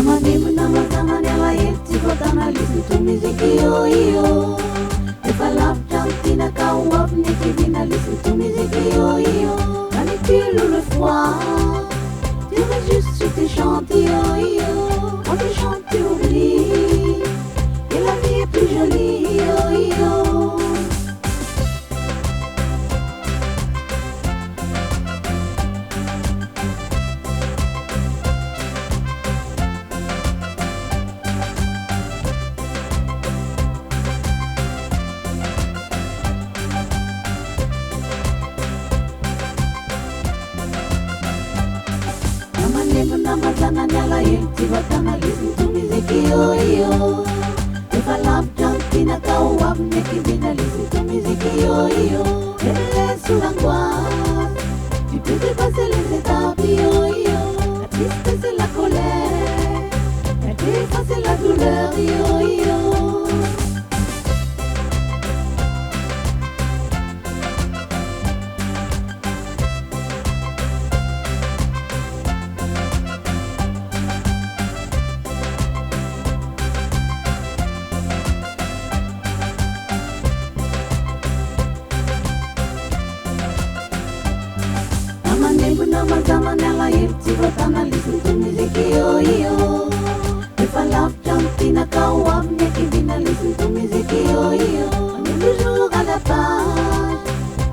Amanimo namazamany alahelo tsy voatanalisy to musique io efa lavitra ny tinaka ho avy ny ankivinalisy to musique io manipule le froid tu veux juste sur tes chantiers quand tu chantes tu oublies et la vie est plus jolie namazana ny alahelo tsy voatanalisy to musique io efa lavitra ny tinaka ho avy ny ankivinalisy to musique io et me laisse sous l'angoisse tu peux dépasser les étapes la tristesse et la colère elle peut effacer la douleur namazamany alahelo tsy voatanalisy to musique io efa lavitra ny tinaka ho avy ny ankivinalisy to musique io le jour à la page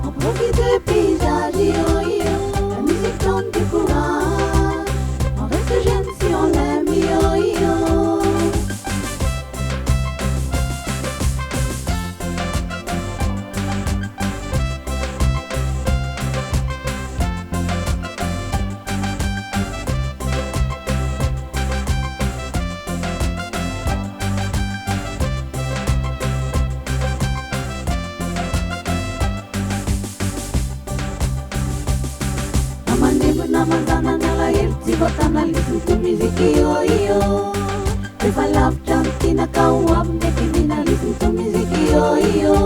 on profite des paysages la musique donne du courage on reste jeune si on l'aime namazana ny alahelo tsy voatanalisy to musique io efa lavitra ny tinaka ho avy ny ankivinalisy to musique io